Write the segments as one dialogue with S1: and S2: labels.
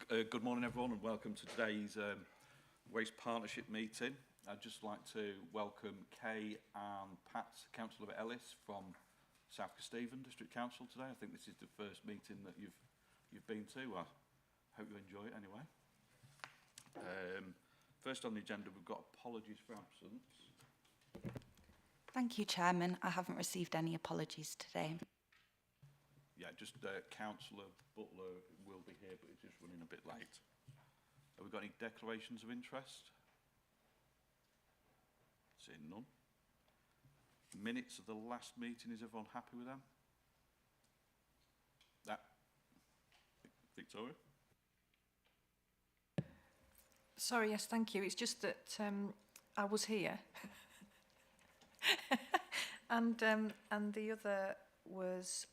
S1: Good morning everyone and welcome to today's Waste Partnership meeting. I'd just like to welcome Kay and Pat, Councillor Ellis from South Kesteven District Council today. I think this is the first meeting that you've been to. I hope you enjoy it anyway. First on the agenda we've got apologies for absence.
S2: Thank you, Chairman. I haven't received any apologies today.
S1: Yeah, just Councillor Butler will be here, but he's just running a bit late. Have we got any declarations of interest? Seeing none. Minutes of the last meeting, is everyone happy with them? That, Victoria?
S3: Sorry, yes, thank you. It's just that I was here. and the other was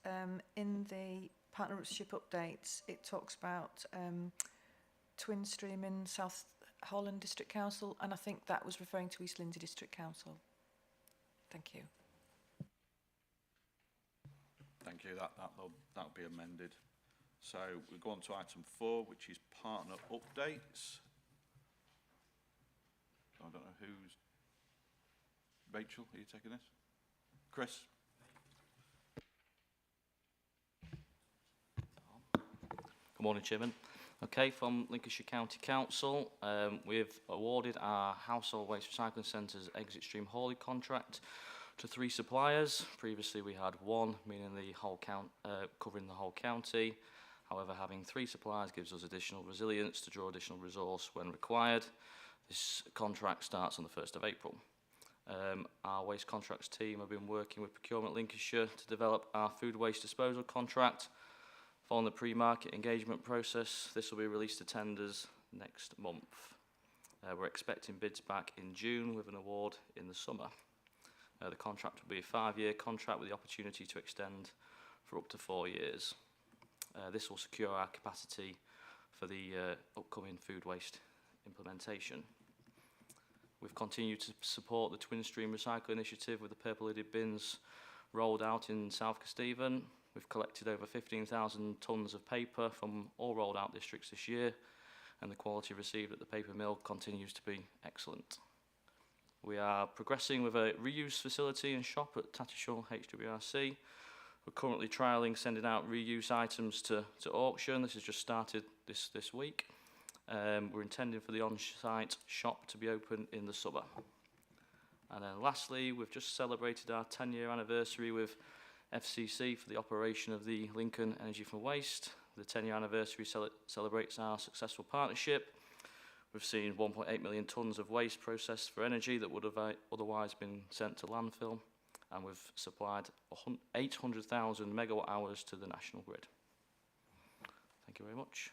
S3: in the partnership updates, it talks about Twin Stream in South Holland District Council, and I think that was referring to East Lindsey District Council. Thank you.
S1: Thank you. That'll be amended. So we go on to item 4, which is partner updates. I don't know who's. Rachel, are you taking this? Chris?
S4: Good morning, Chairman. Okay, from Lincolnshire County Council, we've awarded our household waste recycling centres exit stream haulage contract to 3 suppliers. Previously we had 1, meaning the whole covering the whole county. However, having 3 suppliers gives us additional resilience to draw additional resource when required. This contract starts on the 1st of April. Our waste contracts team have been working with Procurement Lincolnshire to develop our food waste disposal contract. Following the pre-market engagement process, this will be released to tenders next month. We're expecting bids back in June with an award in the summer. The contract will be a 5-year contract with the opportunity to extend for up to 4 years. This will secure our capacity for the upcoming food waste implementation. We've continued to support the Twin Stream Recycle Initiative with the purple-lidded bins rolled out in South Kesteven. We've collected over 15,000 tonnes of paper from all rolled out districts this year, and the quality received at the paper mill continues to be excellent. We are progressing with a reuse facility and shop at Tattershall HWRC. We're currently trialling sending out reuse items to auction. This has just started this week. We're intending for the on-site shop to be open in the summer. And then lastly, we've just celebrated our 10-year anniversary with FCC for the operation of the Lincoln Energy from Waste. The 10-year anniversary celebrates our successful partnership. We've seen 1.8 million tonnes of waste processed for energy that would have otherwise been sent to landfill, and we've supplied 800,000 megawatt hours to the national grid. Thank you very much.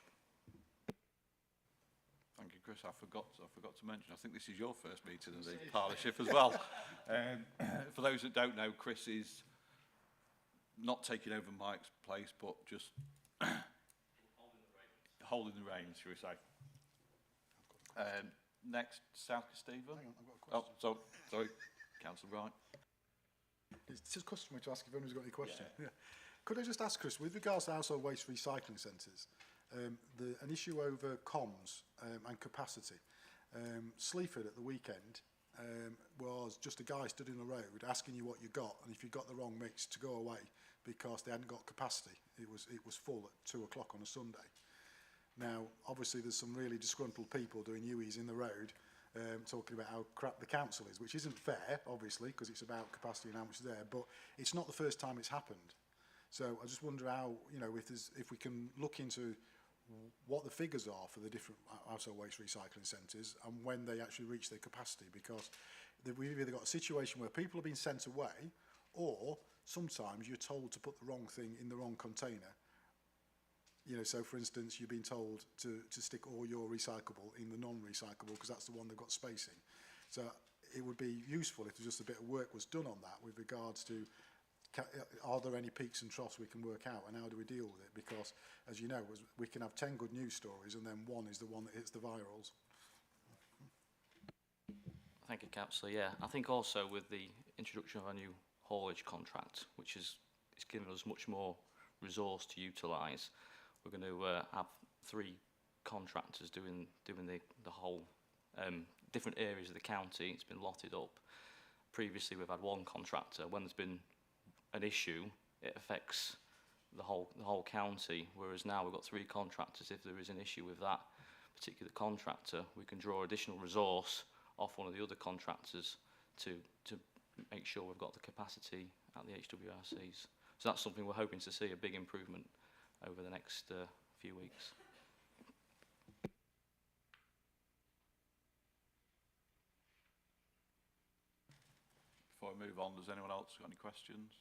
S1: Thank you, Chris. I forgot to mention, I think this is your first meeting of the partnership as well. For those that don't know, Chris is not taking over Mike's place, but just holding the reins, shall we say. Next, South Kesteven.
S5: Hang on, I've got a question.
S1: Oh, sorry, Councillor Wright.
S5: It's just customary to ask if anyone's got any question. Yeah. Could I just ask, Chris, with regards to household waste recycling centres, an issue over comms and capacity. Sleaford at the weekend was just a guy stood in the road asking you what you got, and if you got the wrong mix, to go away because they hadn't got capacity. It was full at 2 o'clock on a Sunday. Now, obviously, there's some really disgruntled people doing UEs in the road, talking about how crap the council is, which isn't fair, obviously, because it's about capacity and how much is there. But it's not the first time it's happened. So I just wonder how, you know, if we can look into what the figures are for the different household waste recycling centres and when they actually reach their capacity, because we've either got a situation where people are being sent away, or sometimes you're told to put the wrong thing in the wrong container. You know, so for instance, you've been told to stick all your recyclable in the non-recyclable because that's the one they've got space in. So it would be useful if just a bit of work was done on that with regards to are there any peaks and troughs we can work out, and how do we deal with it? Because, as you know, we can have 10 good news stories and then one is the one that hits the virals.
S4: Thank you, Councillor. Yeah, I think also with the introduction of our new haulage contract, which is given us much more resource to utilise, we're going to have 3 contractors doing the whole different areas of the county. It's been lotted up. Previously, we've had one contractor. When there's been an issue, it affects the whole county, whereas now we've got 3 contractors. If there is an issue with that particular contractor, we can draw additional resource off one of the other contractors to make sure we've got the capacity at the HWRCs. So that's something we're hoping to see a big improvement over the next few weeks.
S1: Before I move on, does anyone else got any questions?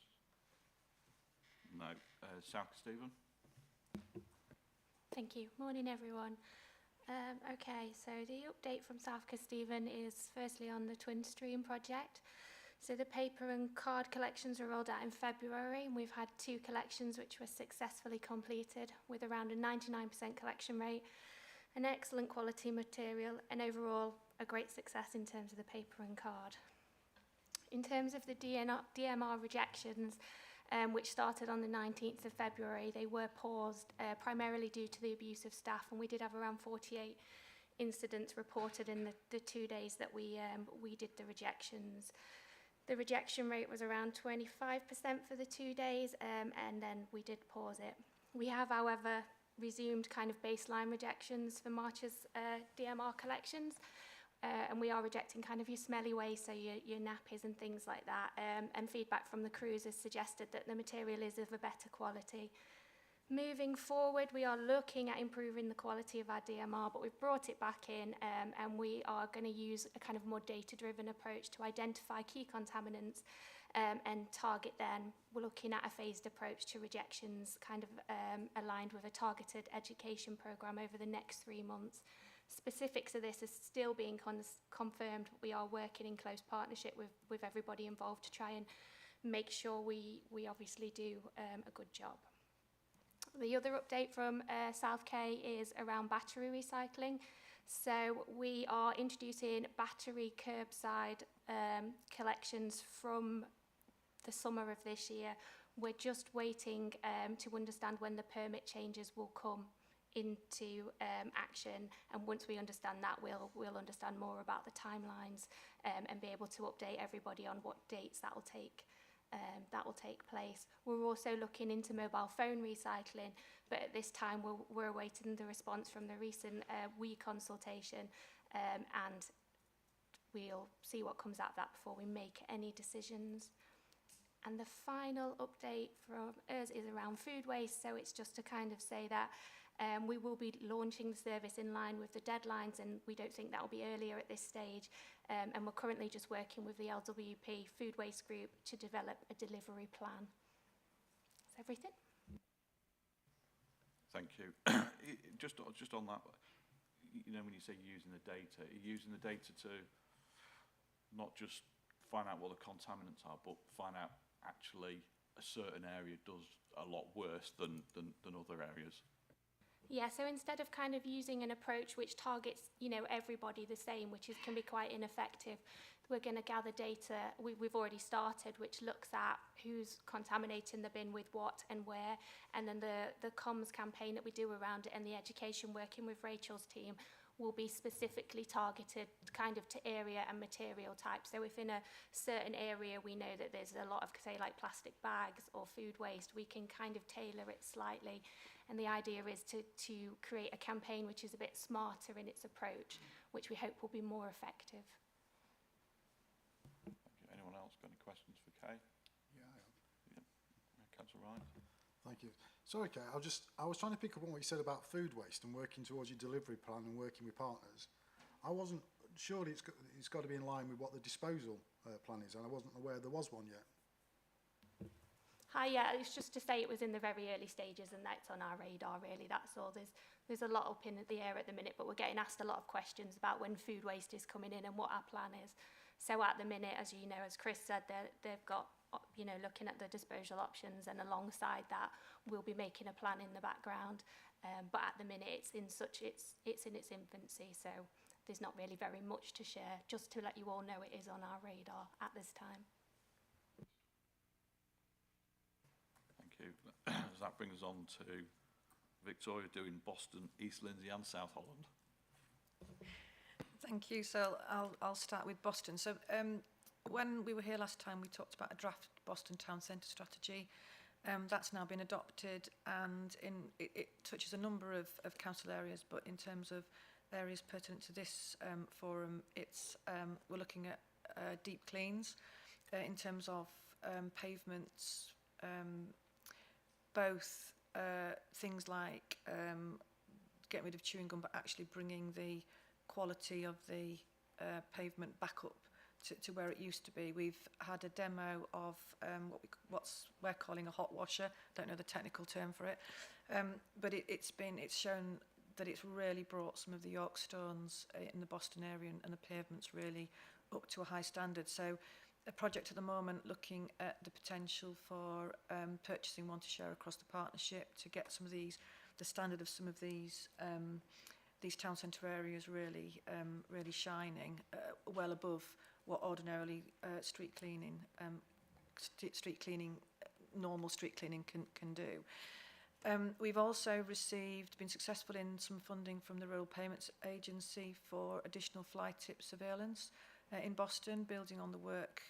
S1: No. South Stephen?
S6: Thank you. Morning, everyone. Okay, so the update from South Stephen is firstly on the Twin Stream project. So the paper and card collections were rolled out in February, and we've had 2 collections which were successfully completed with around a 99% collection rate, an excellent quality material, and overall a great success in terms of the paper and card. In terms of the DMR rejections, which started on the 19th of February, they were paused primarily due to the abuse of staff, and we did have around 48 incidents reported in the 2 days that we did the rejections. The rejection rate was around 25% for the 2 days, and then we did pause it. We have, however, resumed kind of baseline rejections for March's DMR collections, and we are rejecting kind of your smelly waste, so your nappies and things like that, and feedback from the crews has suggested that the material is of a better quality. Moving forward, we are looking at improving the quality of our DMR, but we've brought it back in, and we are going to use a kind of more data-driven approach to identify key contaminants and target them. We're looking at a phased approach to rejections, kind of aligned with a targeted education programme over the next 3 months. Specifics of this are still being confirmed. We are working in close partnership with everybody involved to try and make sure we obviously do a good job. The other update from South K is around battery recycling. So we are introducing battery curbside collections from the summer of this year. We're just waiting to understand when the permit changes will come into action, and once we understand that, we'll understand more about the timelines and be able to update everybody on what dates that will take place. We're also looking into mobile phone recycling, but at this time we're awaiting the response from the recent WE consultation, and we'll see what comes out of that before we make any decisions. And the final update from us is around food waste, so it's just to kind of say that we will be launching the service in line with the deadlines, and we don't think that will be earlier at this stage. And we're currently just working with the LWP Food Waste Group to develop a delivery plan. That's everything.
S1: Thank you. Just on that, you know, when you say using the data, you're using the data to not just find out what the contaminants are, but find out actually a certain area does a lot worse than other areas.
S6: Yeah, so instead of kind of using an approach which targets, you know, everybody the same, which can be quite ineffective, we're going to gather data, we've already started, which looks at who's contaminating the bin with what and where, and then the comms campaign that we do around it and the education working with Rachel's team will be specifically targeted kind of to area and material type. So if in a certain area we know that there's a lot of, say, like plastic bags or food waste, we can kind of tailor it slightly. And the idea is to create a campaign which is a bit smarter in its approach, which we hope will be more effective.
S1: Thank you. Anyone else got any questions for Kay?
S5: Yeah, I have.
S1: Yeah. Councillor Wright.
S5: Thank you. Sorry, Kay, I was trying to pick up on what you said about food waste and working towards your delivery plan and working with partners. I wasn't, surely it's got to be in line with what the disposal plan is, and I wasn't aware there was one yet.
S6: Hi, yeah, it's just to say it was in the very early stages and that's on our radar, really, that's all. There's a lot up in the air at the minute, but we're getting asked a lot of questions about when food waste is coming in and what our plan is. So at the minute, as you know, as Chris said, they've got, you know, looking at the disposal options, and alongside that, we'll be making a plan in the background. But at the minute, it's in its infancy, so there's not really very much to share, just to let you all know it is on our radar at this time.
S1: Thank you. That brings us on to Victoria doing Boston, East Lindsey and South Holland?
S3: Thank you. So I'll start with Boston. So when we were here last time, we talked about a draft Boston Town Centre strategy. That's now been adopted, and it touches a number of council areas, but in terms of areas pertinent to this forum, we're looking at deep cleans in terms of pavements, both things like getting rid of chewing gum, but actually bringing the quality of the pavement back up to where it used to be. We've had a demo of what we're calling a hot washer. Don't know the technical term for it, but it's shown that it's really brought some of the York stones in the Boston area and the pavements really up to a high standard. So a project at the moment looking at the potential for purchasing one to share across the partnership to get some of the standard of some of these town centre areas really shining well above what ordinarily normal street cleaning can do. We've also been successful in some funding from the Rural Payments Agency for additional fly tip surveillance in Boston, building on the work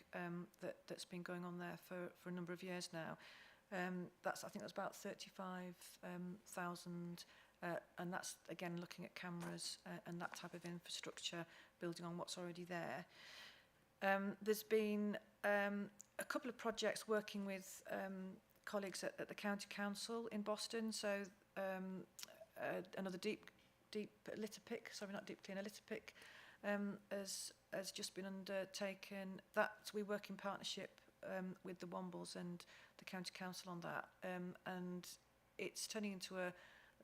S3: that's been going on there for a number of years now. I think that's about 35,000, and that's again looking at cameras and that type of infrastructure, building on what's already there. There's been a couple of projects working with colleagues at the County Council in Boston. So another deep litter pick, sorry, not deep clean, a litter pick has just been undertaken. We work in partnership with the Wombles and the County Council on that, and it's turning into a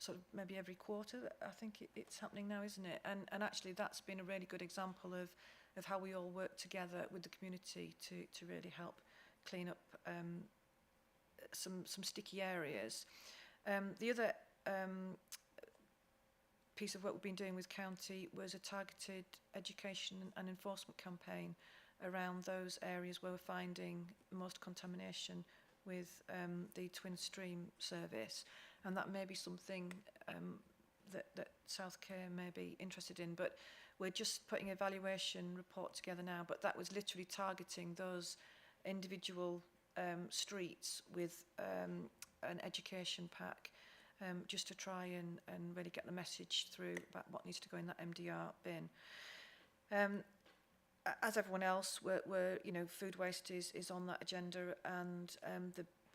S3: sort of maybe every quarter. I think it's happening now, isn't it? And actually that's been a really good example of how we all work together with the community to really help clean up some sticky areas. The other piece of work we've been doing with County was a targeted education and enforcement campaign around those areas where we're finding most contamination with the Twin Stream service, and that may be something that South Care may be interested in, but we're just putting an evaluation report together now, but that was literally targeting those individual streets with an education pack, just to try and really get the message through about what needs to go in that MDR bin. As everyone else, we're food waste is on that agenda, and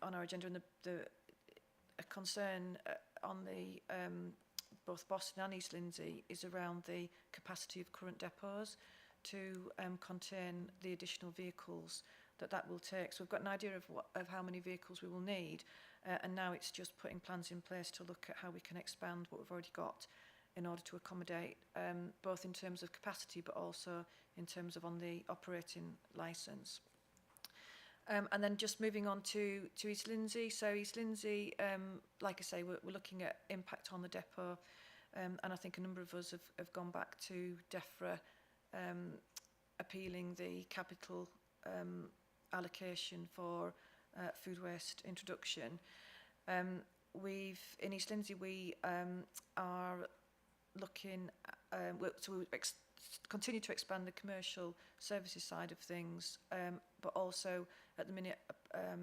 S3: on our agenda, and a concern on the both Boston and East Lindsey is around the capacity of current depots to contain the additional vehicles that will take. So we've got an idea of how many vehicles we will need, and now it's just putting plans in place to look at how we can expand what we've already got in order to accommodate both in terms of capacity but also in terms of on the operating licence. And then just moving on to East Lindsey. So East Lindsey, like I say, we're looking at impact on the depot, and I think a number of us have gone back to DEFRA appealing the capital allocation for food waste introduction. In East Lindsey we are looking, so we continue to expand the commercial services side of things, but also at the minute a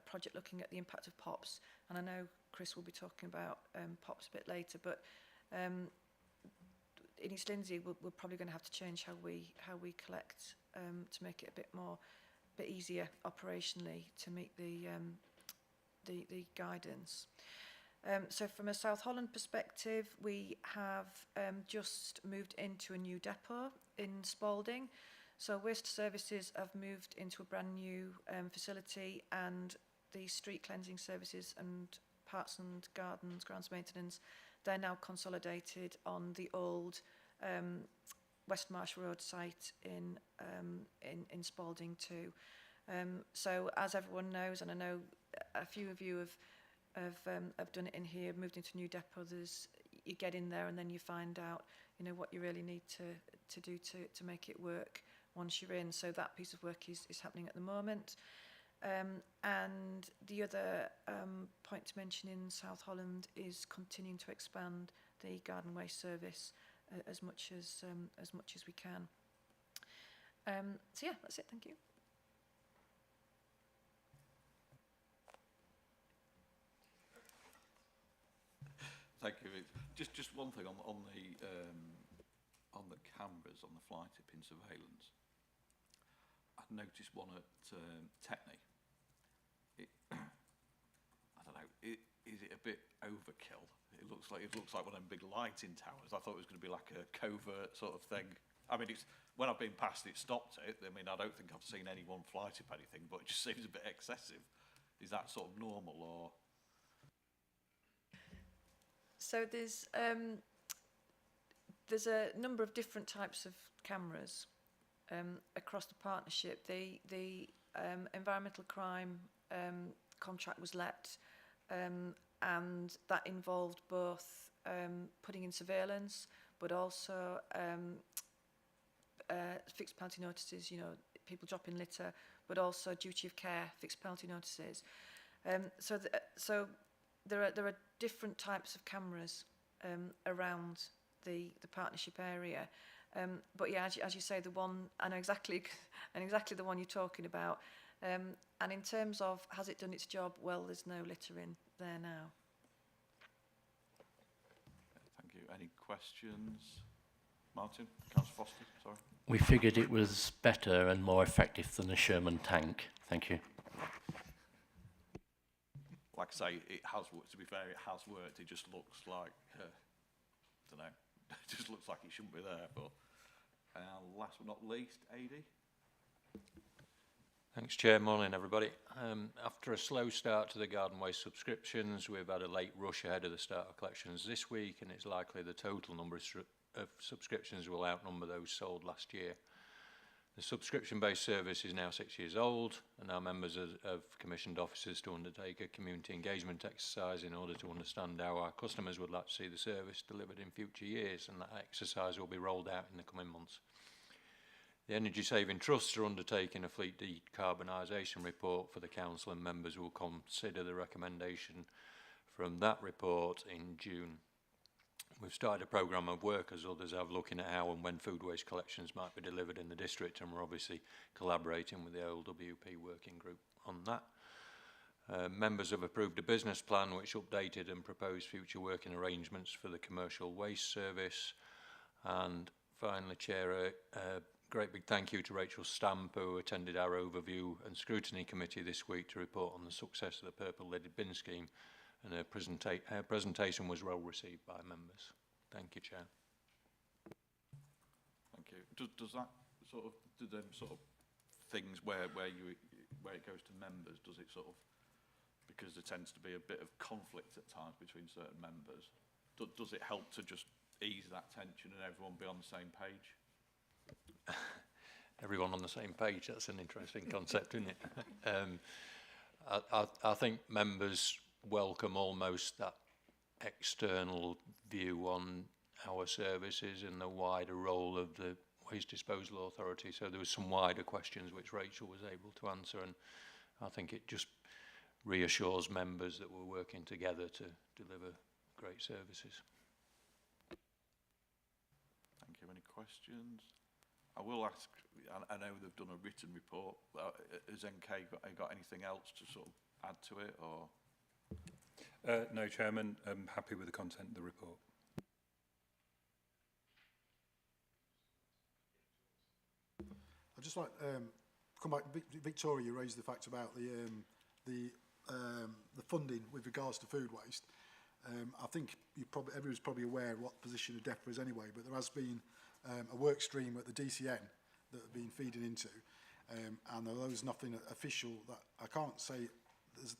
S3: project looking at the impact of POPs, and I know Chris will be talking about POPs a bit later, but in East Lindsey we're probably going to have to change how we collect to make it a bit easier operationally to meet the guidance. So from a South Holland perspective, we have just moved into a new depot in Spalding. So Waste Services have moved into a brand new facility, and the street cleansing services and parts and grounds maintenance, they're now consolidated on the old West Marsh Road site in Spalding too. So as everyone knows, and I know a few of you have done it in here, moved into a new depot, you get in there and then you find out what you really need to do to make it work once you're in. So that piece of work is happening at the moment. And the other point to mention in South Holland is continuing to expand the garden waste service as much as we can. So yeah, that's it. Thank you.
S1: Thank you. Just one thing on the cameras on the fly tipping surveillance. I noticed one at Tetney. I don't know. Is it a bit overkill? It looks like one of them big lighting towers. I thought it was going to be like a covert sort of thing. I mean, when I've been past it, stopped it. I mean, I don't think I've seen anyone fly tip anything, but it just seems a bit excessive. Is that sort of normal or?
S3: So there's a number of different types of cameras across the partnership. The environmental crime contract was let, and that involved both putting in surveillance, but also fixed penalty notices. You know, people dropping litter, but also duty of care, fixed penalty notices. So there are different types of cameras around the partnership area. But yeah, as you say, the one I know exactly the one you're talking about. And in terms of has it done its job? Well, there's no littering there now.
S1: Thank you. Any questions? Martin, Councillor Foster, sorry.
S7: We figured it was better and more effective than a Sherman tank. Thank you.
S1: Like I say, it has worked. To be fair, it has worked. It just looks like, I don't know, it just looks like it shouldn't be there. But last but not least, AD.
S8: Thanks, Chair. Morning, everybody. After a slow start to the garden waste subscriptions, we've had a late rush ahead of the start of collections this week, and it's likely the total number of subscriptions will outnumber those sold last year. The subscription-based service is now 6 years old, and our members have commissioned officers to undertake a community engagement exercise in order to understand how our customers would like to see the service delivered in future years, and that exercise will be rolled out in the coming months. The Energy Saving Trusts are undertaking a fleet decarbonisation report for the Council, and members will consider the recommendation from that report in June. We've started a programme of work, as others have, looking at how and when food waste collections might be delivered in the district, and we're obviously collaborating with the OLWP working group on that. Members have approved a business plan which updated and proposed future working arrangements for the commercial waste service. And finally, Chair, great big thank you to Rachel Stamp, who attended our overview and scrutiny committee this week to report on the success of the purple-lidded bin scheme, and her presentation was well received by members. Thank you, Chair.
S1: Thank you. Does that sort of, do them sort of things where it goes to members, does it sort of, because there tends to be a bit of conflict at times between certain members, does it help to just ease that tension and everyone be on the same page?
S8: Everyone on the same page, that's an interesting concept, isn't it? I think members welcome almost that external view on our services and the wider role of the Waste Disposal Authority. So there were some wider questions which Rachel was able to answer, and I think it just reassures members that we're working together to deliver great services.
S1: Thank you. Any questions? I will ask, I know they've done a written report. Has NK got anything else to sort of add to it, or?
S9: No, Chairman. I'm happy with the content of the report.
S5: I'd just like come back. Victoria, you raised the fact about the funding with regards to food waste. I think everyone's probably aware of what position of DEFRA is anyway, but there has been a work stream at the DCN that have been feeding into, and although there's nothing official, that I can't say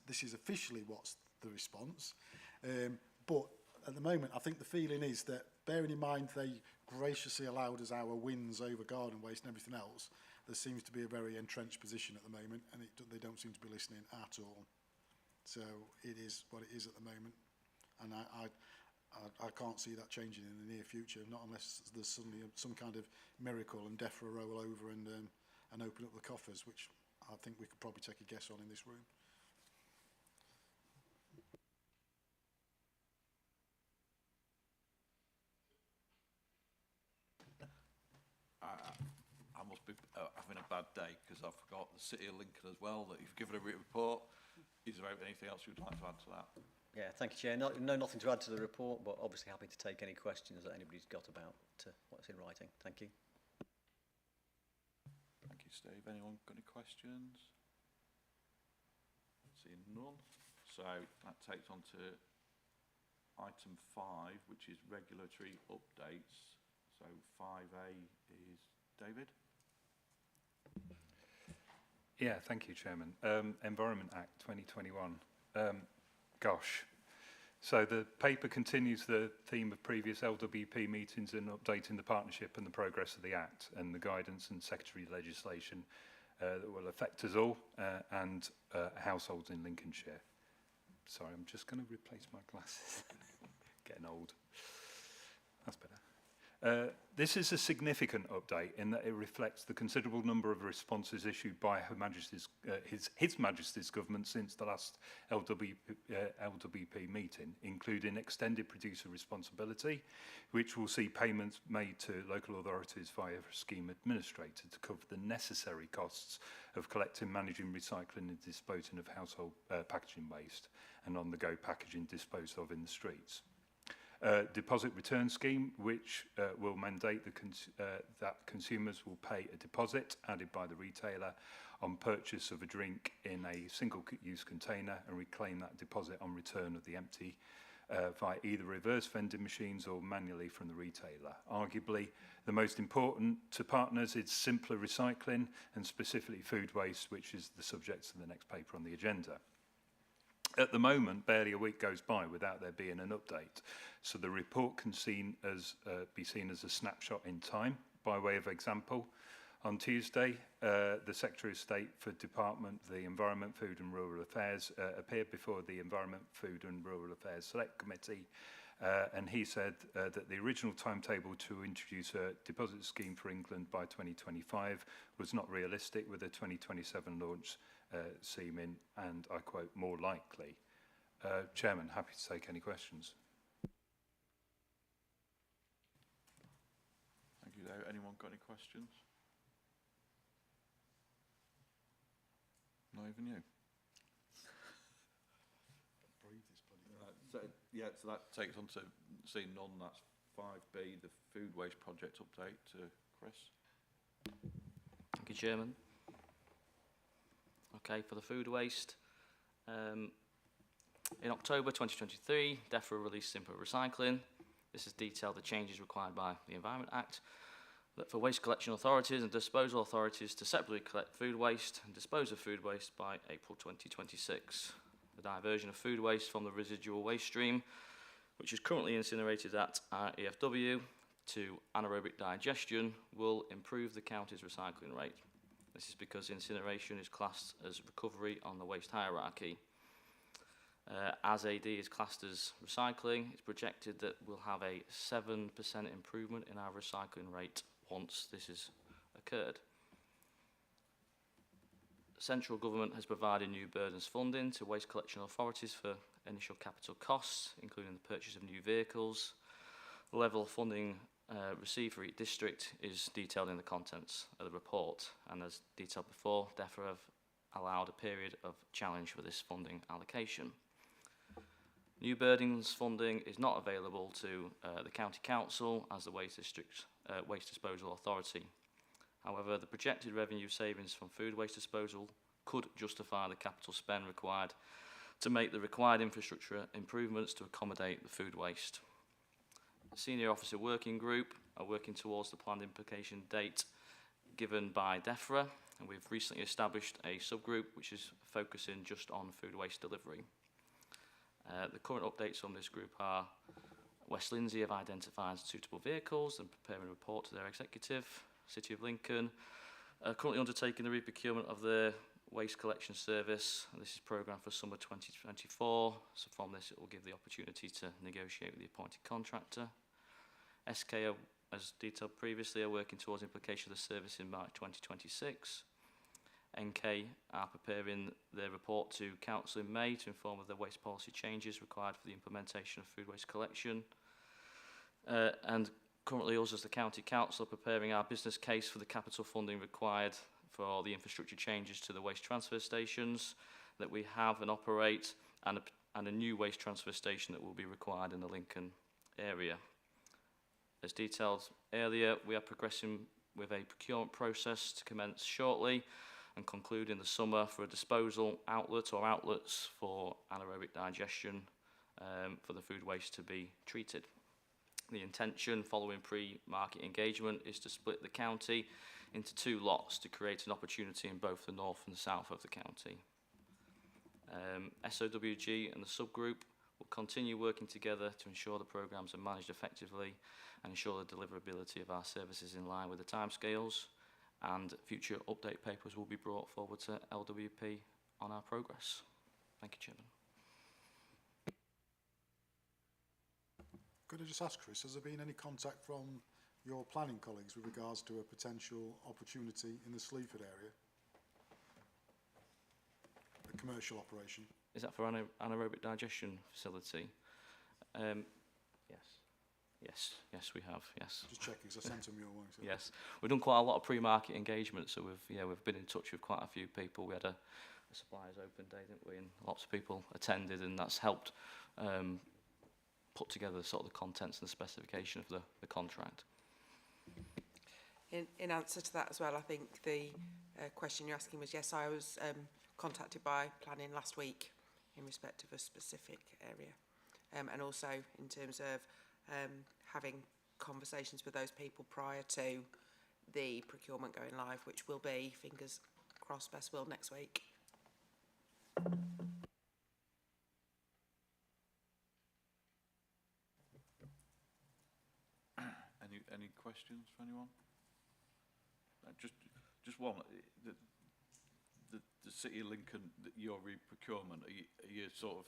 S5: this is officially what's the response, but at the moment I think the feeling is that, bearing in mind they graciously allowed us our wins over garden waste and everything else, there seems to be a very entrenched position at the moment, and they don't seem to be listening at all. So it is what it is at the moment, and I can't see that changing in the near future, not unless there's suddenly some kind of miracle and DEFRA roll over and open up the coffers, which I think we could probably take a guess on in this room.
S1: I must be having a bad day because I forgot the City of Lincoln as well, that you've given a written report. Is there anything else you'd like to add to that?
S10: Yeah, thank you, Chair. Nothing to add to the report, but obviously happy to take any questions that anybody's got about what's in writing. Thank you.
S1: Thank you, Steve. Anyone got any questions? Seeing none. So that takes on to item 5, which is regulatory updates. So 5A is David.
S9: Yeah, thank you, Chairman. Environment Act 2021. Gosh. So the paper continues the theme of previous LWP meetings and updating the partnership and the progress of the Act and the guidance and secretary legislation that will affect us all and households in Lincolnshire. Sorry, I'm just going to replace my glasses. Getting old. That's better. This is a significant update in that it reflects the considerable number of responses issued by Her Majesty's, His Majesty's Government since the last LWP meeting, including extended producer responsibility, which will see payments made to local authorities via a scheme administrator to cover the necessary costs of collecting, managing, recycling and disposing of household packaging waste and on-the-go packaging disposed of in the streets. Deposit return scheme, which will mandate that consumers will pay a deposit added by the retailer on purchase of a drink in a single-use container and reclaim that deposit on return of the empty via either reverse vending machines or manually from the retailer. Arguably, the most important to partners is simpler recycling and specifically food waste, which is the subject of the next paper on the agenda. At the moment, barely a week goes by without there being an update, so the report can be seen as a snapshot in time. By way of example, on Tuesday, the Secretary of State for Department, the Environment, Food and Rural Affairs appeared before the Environment, Food and Rural Affairs Select Committee, and he said that the original timetable to introduce a deposit scheme for England by 2025 was not realistic, with a 2027 launch seeming, and I quote, more likely. Chairman, happy to take any questions.
S1: Thank you, David. Anyone got any questions? Not even you. So that takes on to seeing none. That's 5B, the food waste project update to Chris.
S4: Thank you, Chairman. Okay, for the food waste, in October 2023, DEFRA released Simple Recycling. This has detailed the changes required by the Environment Act, that for waste collection authorities and disposal authorities to separately collect food waste and dispose of food waste by April 2026. The diversion of food waste from the residual waste stream, which is currently incinerated at our EFW, to anaerobic digestion will improve the county's recycling rate. This is because incineration is classed as recovery on the waste hierarchy. As AD is classed as recycling, it's projected that we'll have a 7% improvement in our recycling rate once this has occurred. Central government has provided new burdens funding to waste collection authorities for initial capital costs, including the purchase of new vehicles. The level of funding received for each district is detailed in the contents of the report, and as detailed before, DEFRA have allowed a period of challenge for this funding allocation. New burdens funding is not available to the County Council as the Waste District Waste Disposal Authority. However, the projected revenue savings from food waste disposal could justify the capital spend required to make the required infrastructure improvements to accommodate the food waste. The Senior Officer Working Group are working towards the planned implication date given by DEFRA, and we've recently established a subgroup which is focusing just on food waste delivery. The current updates on this group are West Lindsey have identified suitable vehicles and preparing a report to their executive. City of Lincoln are currently undertaking the re-procurement of the waste collection service, and this is programmed for summer 2024, so from this it will give the opportunity to negotiate with the appointed contractor. SK, as detailed previously, are working towards implication of the service in March 2026. NK are preparing their report to Council in May to inform of the waste policy changes required for the implementation of food waste collection. And currently us as the County Council are preparing our business case for the capital funding required for the infrastructure changes to the waste transfer stations that we have and operate, and a new waste transfer station that will be required in the Lincoln area. As detailed earlier, we are progressing with a procurement process to commence shortly and conclude in the summer for a disposal outlet or outlets for anaerobic digestion for the food waste to be treated. The intention following pre-market engagement is to split the county into 2 lots to create an opportunity in both the north and the south of the county. SOWG and the subgroup will continue working together to ensure the programmes are managed effectively and ensure the deliverability of our services in line with the timescales, and future update papers will be brought forward to LWP on our progress. Thank you, Chairman.
S5: Could I just ask, Chris, has there been any contact from your planning colleagues with regards to a potential opportunity in the Sleaford area? A commercial operation?
S4: Is that for anaerobic digestion facility? Yes, we have, yes.
S5: Just checking, because I sent them your way. So.
S4: Yes, we've done quite a lot of pre-market engagement, so we've been in touch with quite a few people. We had a suppliers open day, didn't we? And lots of people attended, and that's helped put together sort of the contents and the specification of the contract.
S11: In answer to that as well, I think the question you're asking was, yes, I was contacted by planning last week in respect of a specific area, and also in terms of having conversations with those people prior to the procurement going live, which will be, fingers crossed, best will, next week.
S1: Any questions for anyone? Just one. The City of Lincoln, your re-procurement, are you sort of,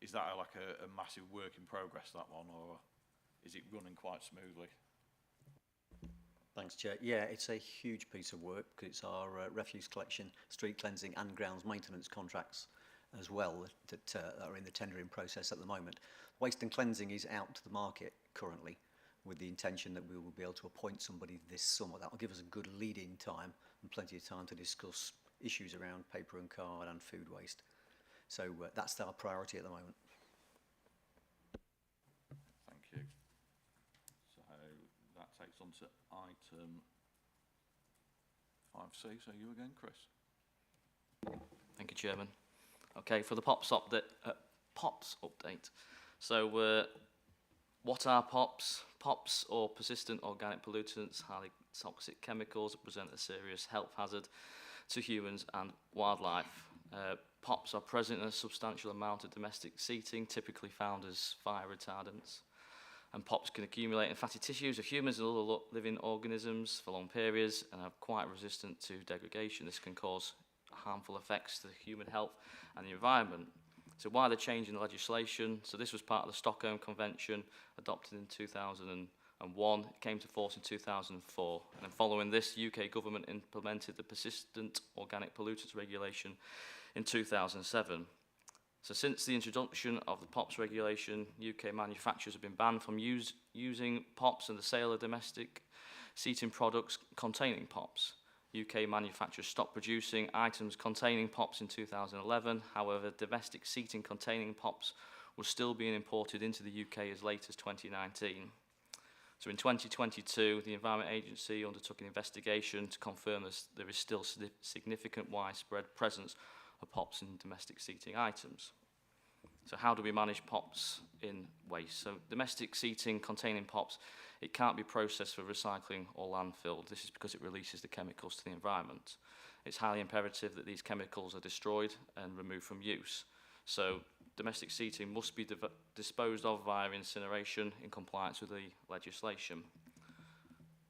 S1: is that like a massive work in progress, that one, or is it running quite smoothly?
S10: Thanks, Chair. Yeah, it's a huge piece of work because it's our refuse collection, street cleansing and grounds maintenance contracts as well that are in the tendering process at the moment. Waste and cleansing is out to the market currently, with the intention that we will be able to appoint somebody this summer. That will give us a good lead-in time and plenty of time to discuss issues around paper and card and food waste. So that's our priority at the moment.
S1: Thank you. So that takes on to item 5C. So you again, Chris.
S4: Thank you, Chairman. Okay, for the POPs update. So what are POPs? POPs, or persistent organic pollutants, highly toxic chemicals that present a serious health hazard to humans and wildlife. POPs are present in a substantial amount of domestic seating, typically found as fire retardants. And POPs can accumulate in fatty tissues of humans and other living organisms for long periods and are quite resistant to degradation. This can cause harmful effects to human health and the environment. So why the change in the legislation? So this was part of the Stockholm Convention adopted in 2001. It came to force in 2004. And then following this, the UK government implemented the Persistent Organic Pollutants Regulation in 2007. So since the introduction of the POPs regulation, UK manufacturers have been banned from using POPs and the sale of domestic seating products containing POPs. UK manufacturers stopped producing items containing POPs in 2011. However, domestic seating containing POPs was still being imported into the UK as late as 2019. So in 2022, the Environment Agency undertook an investigation to confirm there is still significant widespread presence of POPs in domestic seating items. So how do we manage POPs in waste? So domestic seating containing POPs, it can't be processed for recycling or landfill. This is because it releases the chemicals to the environment. It's highly imperative that these chemicals are destroyed and removed from use. So domestic seating must be disposed of via incineration in compliance with the legislation.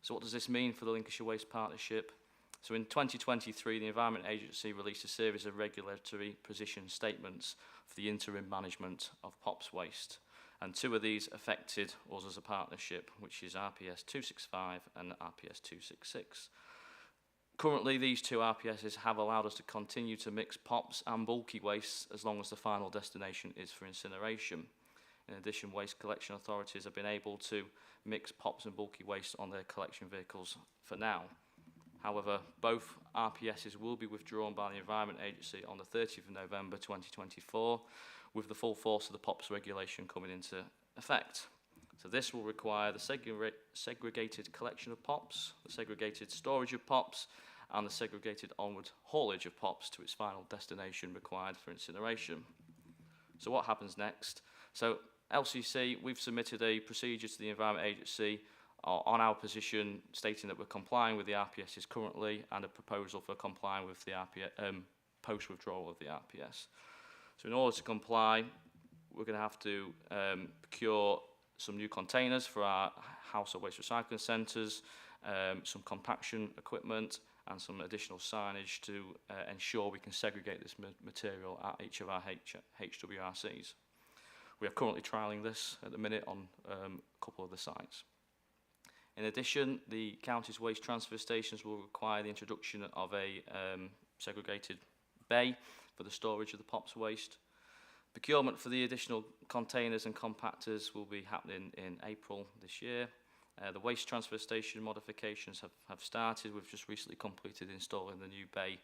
S4: So what does this mean for the Lincolnshire Waste Partnership? So in 2023, the Environment Agency released a series of regulatory position statements for the interim management of POPs waste. And 2 of these affected us as a partnership, which is RPS 265 and RPS 266. Currently, these two RPSs have allowed us to continue to mix POPs and bulky waste as long as the final destination is for incineration. In addition, waste collection authorities have been able to mix POPs and bulky waste on their collection vehicles for now. However, both RPSs will be withdrawn by the Environment Agency on the 30th of November 2024, with the full force of the POPs regulation coming into effect. So this will require the segregated collection of POPs, the segregated storage of POPs, and the segregated onward haulage of POPs to its final destination required for incineration. So what happens next? So LCC, we've submitted a procedure to the Environment Agency on our position, stating that we're complying with the RPSs currently, and a proposal for complying with the post-withdrawal of the RPS. So in order to comply, we're going to have to procure some new containers for our household waste recycling centres, some compaction equipment, and some additional signage to ensure we can segregate this material at each of our HWRCs. We are currently trialling this at the minute on a couple of the sites. In addition, the county's waste transfer stations will require the introduction of a segregated bay for the storage of the POPs waste. Procurement for the additional containers and compactors will be happening in April this year. The waste transfer station modifications have started. We've just recently completed installing the new bay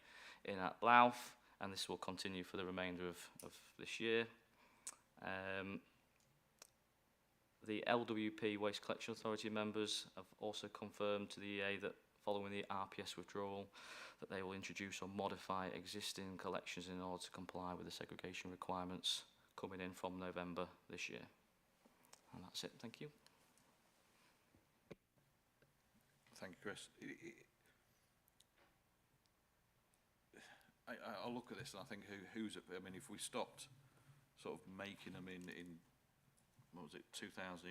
S4: in at Louth, and this will continue for the remainder of this year. The LWP Waste Collection Authority members have also confirmed to the EA that following the RPS withdrawal, that they will introduce or modify existing collections in order to comply with the segregation requirements coming in from November this year. And that's it. Thank you.
S1: Thank you, Chris. I look at this and I think who's it? I mean, if we stopped sort of making them in what was it, 2011,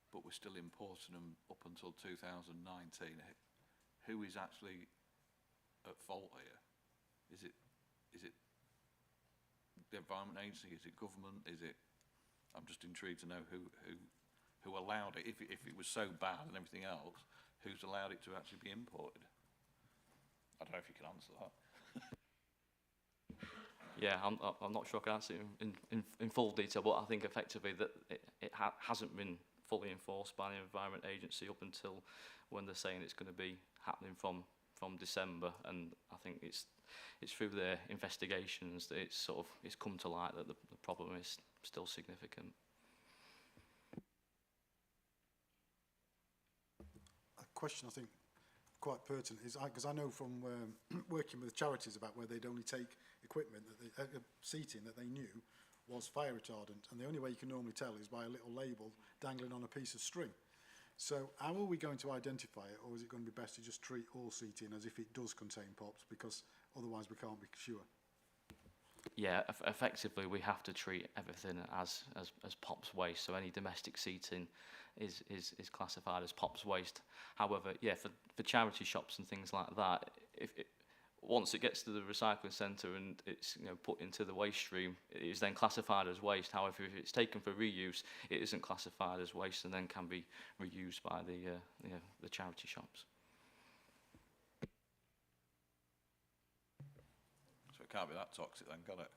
S1: but we're still importing them up until 2019, who is actually at fault here? Is it the Environment Agency? Is it government? Is it? I'm just intrigued to know who allowed it. If it was so bad and everything else, who's allowed it to actually be imported? I don't know if you can answer that.
S4: Yeah, I'm not sure I can answer it in full detail, but I think effectively that it hasn't been fully enforced by the Environment Agency up until when they're saying it's going to be happening from December, and I think it's through their investigations that it's come to light that the problem is still significant.
S5: A question I think quite pertinent is, because I know from working with charities about where they'd only take equipment, that seating that they knew was fire retardant, and the only way you can normally tell is by a little label dangling on a piece of string. So how are we going to identify it, or is it going to be best to just treat all seating as if it does contain POPs, because otherwise we can't be sure?
S4: Yeah, effectively we have to treat everything as POPs waste, so any domestic seating is classified as POPs waste. However, yeah, for charity shops and things like that, once it gets to the recycling centre and it's put into the waste stream, it is then classified as waste. However, if it's taken for reuse, it isn't classified as waste and then can be reused by the charity shops.
S1: So it can't be that toxic then, can it?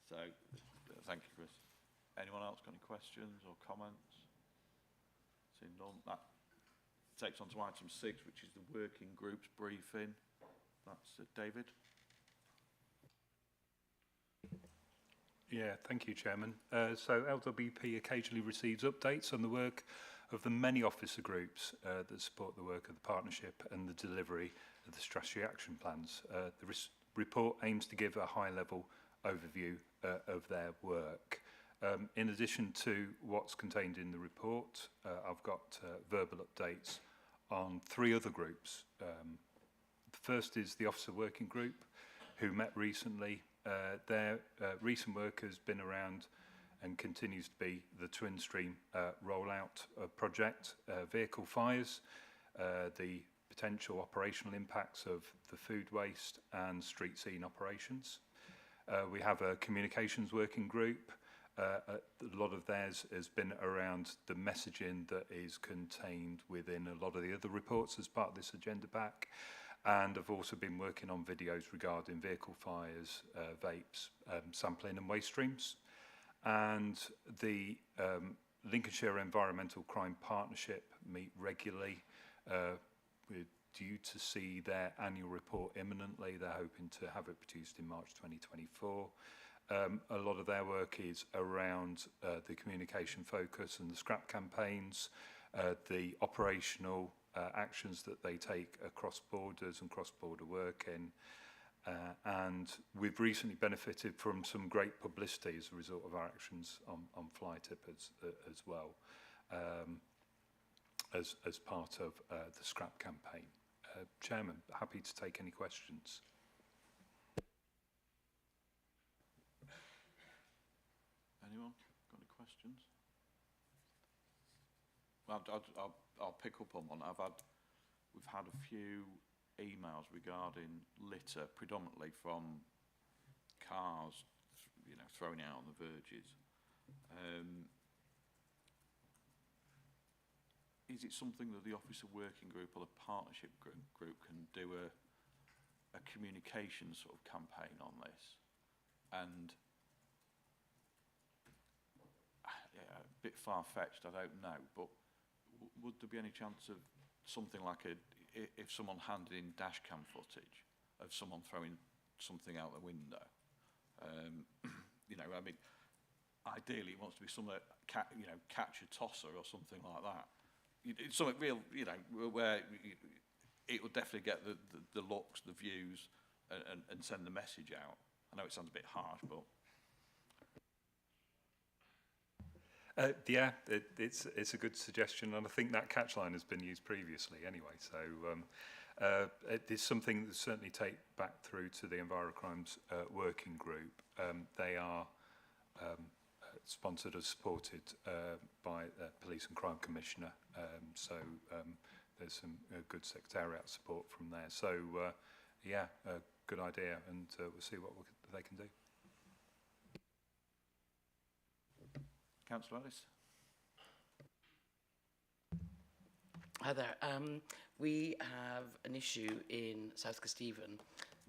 S1: So, thank you, Chris. Anyone else got any questions or comments? Seeing none, that takes on to item 6, which is the working group's briefing. That's David.
S9: Yeah, thank you, Chairman. So LWP occasionally receives updates on the work of the many officer groups that support the work of the partnership and the delivery of the strategy action plans. The report aims to give a high-level overview of their work. In addition to what's contained in the report, I've got verbal updates on 3 other groups. The first is the Officer Working Group, who met recently. Their recent work has been around and continues to be the twin stream rollout project, vehicle fires, the potential operational impacts of the food waste and street scene operations. We have a communications working group a lot of theirs has been around the messaging that is contained within a lot of the other reports as part of this agenda pack. And I've also been working on videos regarding vehicle fires, vapes, sampling and waste streams. And the Lincolnshire Environmental Crime Partnership meet regularly. We're due to see their annual report imminently. They're hoping to have it produced in March 2024. A lot of their work is around the communication focus and the scrap campaigns, the operational actions that they take across borders and cross-border working. And we've recently benefited from some great publicity as a result of our actions on fly tippers as well, as part of the scrap campaign. Chairman, happy to take any questions.
S1: Anyone got any questions? Well, I'll pick up on one. We've had a few emails regarding litter, predominantly from cars, throwing out on the verges. Is it something that the Officer Working Group or the Partnership Group can do a communication sort of campaign on this? And yeah, a bit far-fetched, I don't know, but would there be any chance of something like if someone handed in dash cam footage of someone throwing something out the window? I mean, ideally it wants to be somewhere, catch a tosser or something like that. It's something real, where it will definitely get the looks, the views, and send the message out. I know it sounds a bit harsh, but
S9: yeah, it's a good suggestion, and I think that catch line has been used previously anyway. So it's something that certainly take back through to the Envirocrimes working group. They are sponsored and supported by the Police and Crime Commissioner. So there's some good secretariat support from there. So yeah, good idea, and we'll see what they can do.
S1: Councillor Ellis.
S12: Hi there. We have an issue in South Kesteven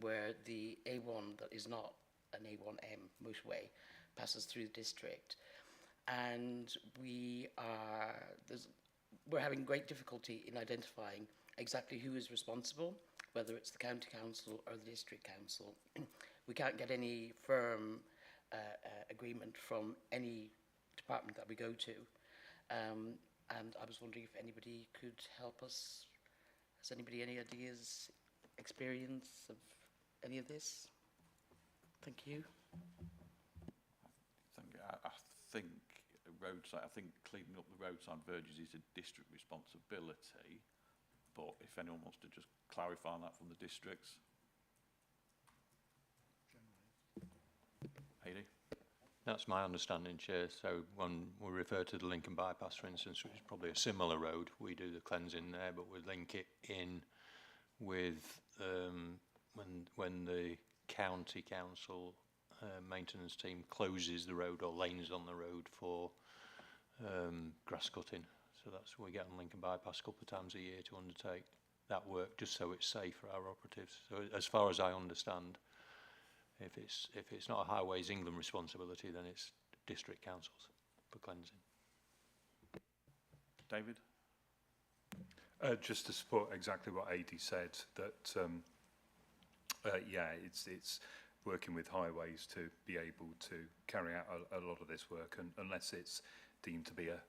S12: where the A1 that is not an A1M motorway passes through the district, and we're having great difficulty in identifying exactly who is responsible, whether it's the county council or the district council. We can't get any firm agreement from any department that we go to, and I was wondering if anybody could help us. Has anybody any ideas, experience of any of this? Thank you.
S1: I think cleaning up the roadside verges is a district responsibility, but if anyone wants to just clarify that from the districts. Hayley?
S8: That's my understanding, Chair. So when we refer to the Lincoln bypass, for instance, which is probably a similar road, we do the cleansing there, but we link it in with when the county council maintenance team closes the road or lanes on the road for grass cutting. So that's we get on Lincoln bypass a couple of times a year to undertake that work, just so it's safe for our operatives. So as far as I understand, if it's not a Highways England responsibility, then it's district councils for cleansing.
S1: David?
S9: Just to support exactly what AD said, that yeah, it's working with highways to be able to carry out a lot of this work, and unless it's deemed to be a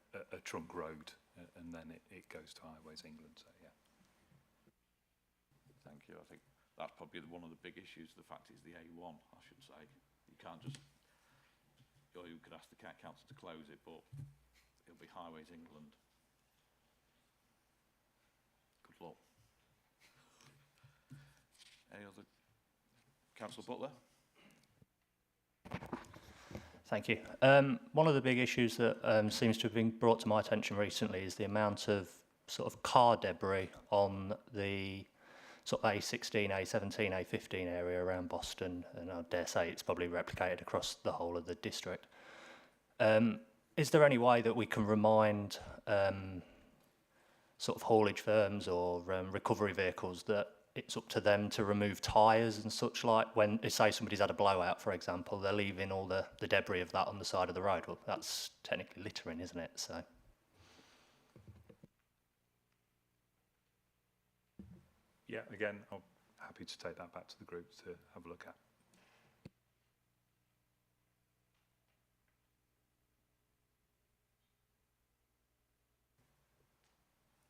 S9: trunk road, and then it goes to Highways England. So yeah.
S1: Thank you. I think that's probably one of the big issues. The fact is the A1, I should say. You can't just, or you could ask the council to close it, but it'll be Highways England. Good luck. Any other? Councillor Butler?
S13: Thank you. One of the big issues that seems to have been brought to my attention recently is the amount of sort of car debris on the sort of A16, A17, A15 area around Boston, and I dare say it's probably replicated across the whole of the district. Is there any way that we can remind sort of haulage firms or recovery vehicles that it's up to them to remove tyres and such, like when, say somebody's had a blowout, for example, they're leaving all the debris of that on the side of the road? Well, that's technically littering, isn't it? So.
S9: Yeah, again, I'm happy to take that back to the group to have a look at.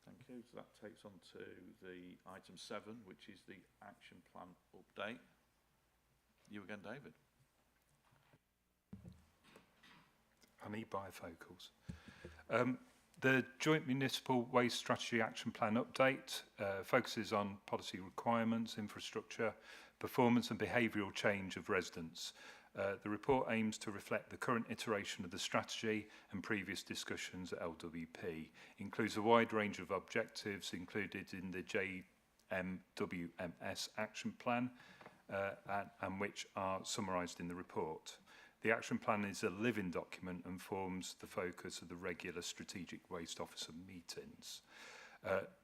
S9: Thank you. So that takes on to the item 7, which is the action plan update. You again, David. I need bifocals. The Joint Municipal Waste Strategy Action Plan update focuses on policy requirements, infrastructure, performance and behavioural change of residents. The report aims to reflect the current iteration of the strategy and previous discussions at LWP. Includes a wide range of objectives included in the JMWMS Action Plan and which are summarised in the report. The action plan is a living document and forms the focus of the regular Strategic Waste Officer meetings.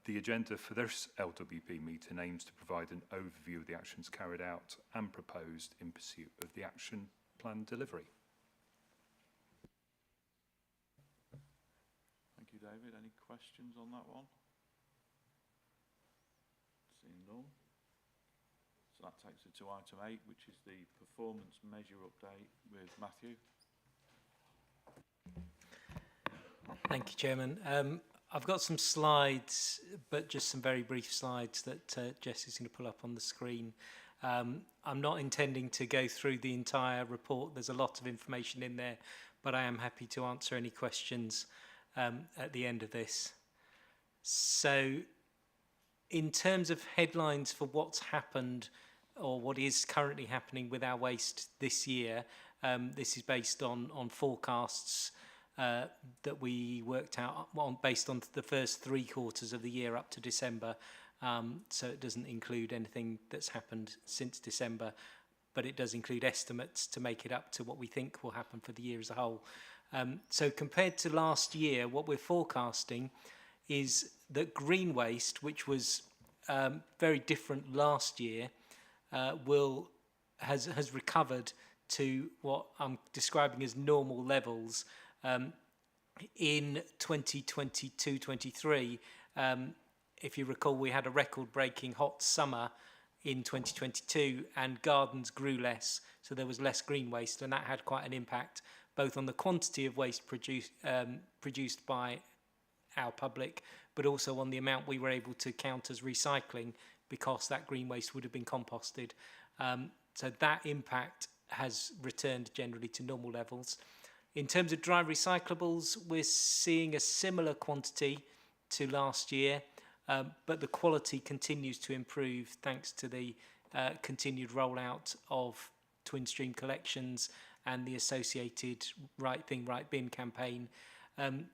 S9: The agenda for this LWP meeting aims to provide an overview of the actions carried out and proposed in pursuit of the action plan delivery. Thank you, David. Any questions on that one? Seeing none. So that takes us to item 8, which is the performance measure update with Matthew.
S14: Thank you, Chairman. I've got some slides, but just some very brief slides that Jessie's going to pull up on the screen. I'm not intending to go through the entire report. There's a lot of information in there, but I am happy to answer any questions at the end of this. So, in terms of headlines for what's happened or what is currently happening with our waste this year, this is based on forecasts that we worked out based on the first 3 quarters of the year up to December. So it doesn't include anything that's happened since December, but it does include estimates to make it up to what we think will happen for the year as a whole. So compared to last year, what we're forecasting is that green waste, which was very different last year, has recovered to what I'm describing as normal levels. In 2022-23, if you recall, we had a record-breaking hot summer in 2022 and gardens grew less, so there was less green waste, and that had quite an impact both on the quantity of waste produced by our public, but also on the amount we were able to count as recycling, because that green waste would have been composted. So that impact has returned generally to normal levels. In terms of dry recyclables, we're seeing a similar quantity to last year, but the quality continues to improve thanks to the continued rollout of twin stream collections and the associated Right Thing, Right Bin campaign.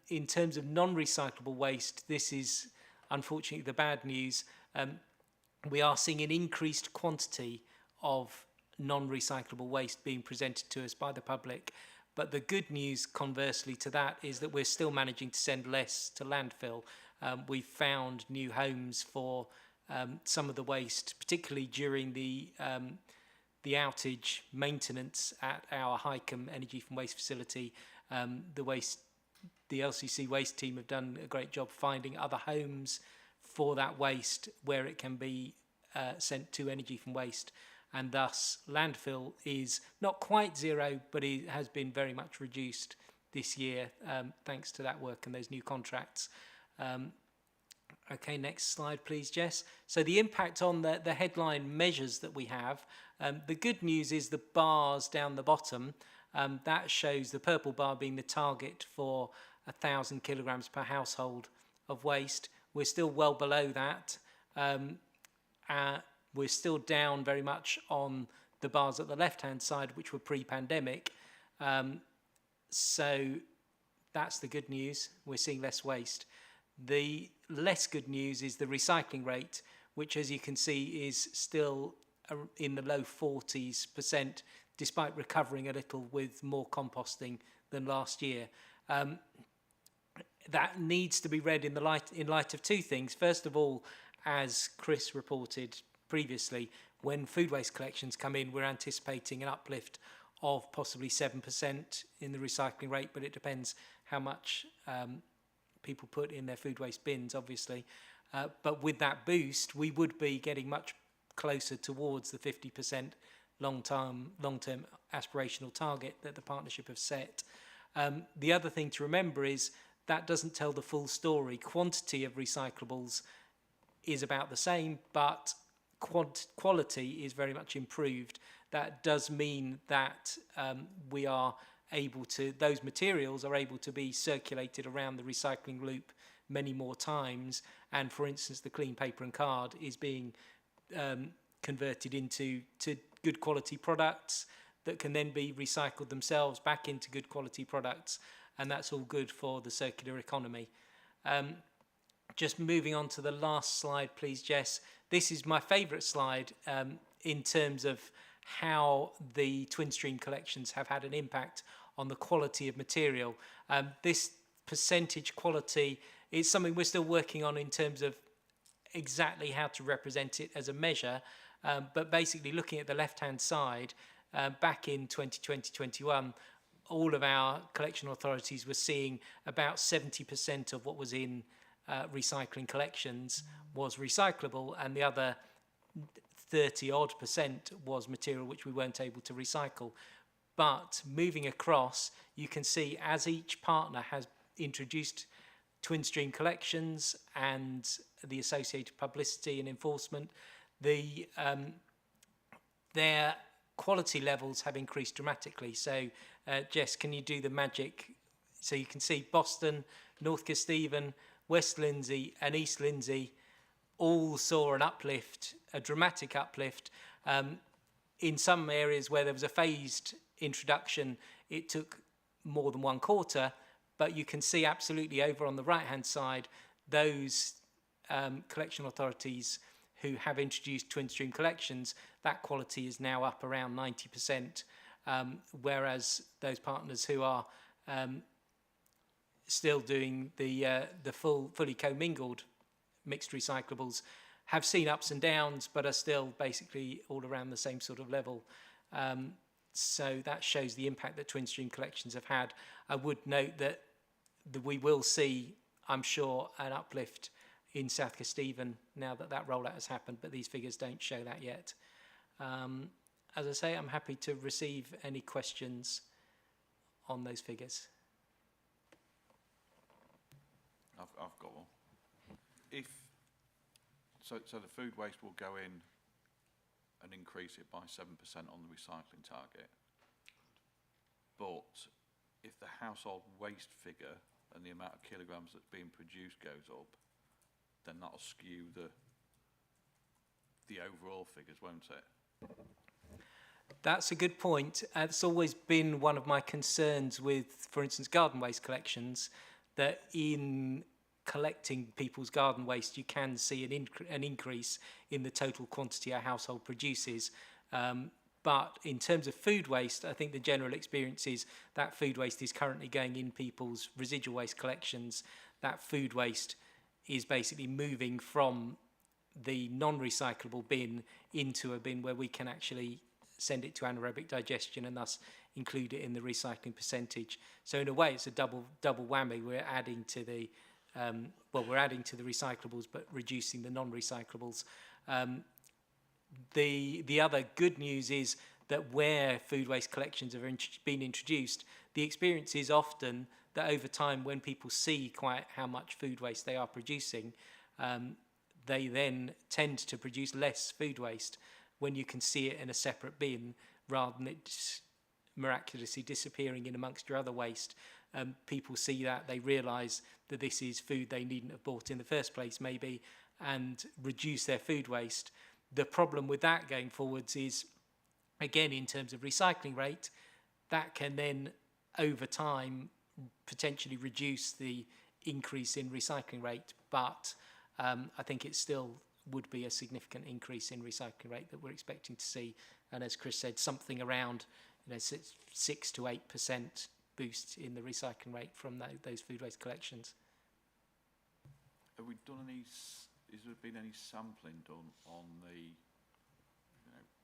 S14: In terms of non-recyclable waste, this is unfortunately the bad news. We are seeing an increased quantity of non-recyclable waste being presented to us by the public. But the good news, conversely to that, is that we're still managing to send less to landfill. We've found new homes for some of the waste, particularly during the outage maintenance at our Highcombe Energy from Waste facility. The LCC waste team have done a great job finding other homes for that waste where it can be sent to energy from waste. And thus landfill is not quite zero, but it has been very much reduced this year thanks to that work and those new contracts. Okay, next slide please, Jess. So the impact on the headline measures that we have, the good news is the bars down the bottom, that shows the purple bar being the target for 1,000 kilograms per household of waste. We're still well below that. We're still down very much on the bars at the left-hand side, which were pre-pandemic. So that's the good news. We're seeing less waste. The less good news is the recycling rate, which, as you can see, is still in the low 40s%, despite recovering a little with more composting than last year. That needs to be read in light of two things. First of all, as Chris reported previously, when food waste collections come in, we're anticipating an uplift of possibly 7% in the recycling rate, but it depends how much people put in their food waste bins, obviously. But with that boost, we would be getting much closer towards the 50% long-term aspirational target that the partnership have set. The other thing to remember is that doesn't tell the full story. Quantity of recyclables is about the same, but quality is very much improved. That does mean that we are able to, those materials are able to be circulated around the recycling loop many more times. And for instance, the clean paper and card is being converted into good quality products that can then be recycled themselves back into good quality products. And that's all good for the circular economy. Just moving on to the last slide, please, Jess. This is my favourite slide in terms of how the twin stream collections have had an impact on the quality of material. This percentage quality is something we're still working on in terms of exactly how to represent it as a measure. But basically looking at the left-hand side, back in 2020-21, all of our collection authorities were seeing about 70% of what was in recycling collections was recyclable, and the other 30-odd% was material which we weren't able to recycle. But moving across, you can see as each partner has introduced twin stream collections and the associated publicity and enforcement, their quality levels have increased dramatically. So Jess, can you do the magic? So you can see Boston, North Kesteven, West Lindsey and East Lindsey all saw an uplift, a dramatic uplift. In some areas where there was a phased introduction, it took more than 1 quarter, but you can see absolutely over on the right-hand side, those collection authorities who have introduced twin stream collections, that quality is now up around 90%, whereas those partners who are still doing the fully commingled mixed recyclables have seen ups and downs, but are still basically all around the same sort of level. So that shows the impact that twin stream collections have had. I would note that we will see, I'm sure, an uplift in South Kesteven now that that rollout has happened, but these figures don't show that yet. As I say, I'm happy to receive any questions on those figures.
S1: I've got one. So the food waste will go in and increase it by 7% on the recycling target. But if the household waste figure and the amount of kilograms that's being produced goes up, then that'll skew the overall figures, won't it?
S14: That's a good point. It's always been one of my concerns with, for instance, garden waste collections, that in collecting people's garden waste, you can see an increase in the total quantity a household produces. But in terms of food waste, I think the general experience is that food waste is currently going in people's residual waste collections. That food waste is basically moving from the non-recyclable bin into a bin where we can actually send it to anaerobic digestion and thus include it in the recycling percentage. So in a way, it's a double whammy. We're adding to the we're adding to the recyclables, but reducing the non-recyclables. The other good news is that where food waste collections have been introduced, the experience is often that over time, when people see quite how much food waste they are producing, they then tend to produce less food waste when you can see it in a separate bin rather than it miraculously disappearing in amongst your other waste. People see that, they realise that this is food they needn't have bought in the first place maybe, and reduce their food waste. The problem with that going forwards is, again, in terms of recycling rate, that can then over time potentially reduce the increase in recycling rate, but I think it still would be a significant increase in recycling rate that we're expecting to see, and as Chris said, something around 6 to 8% boost in the recycling rate from those food waste collections.
S1: Have we done any, has there been any sampling done on the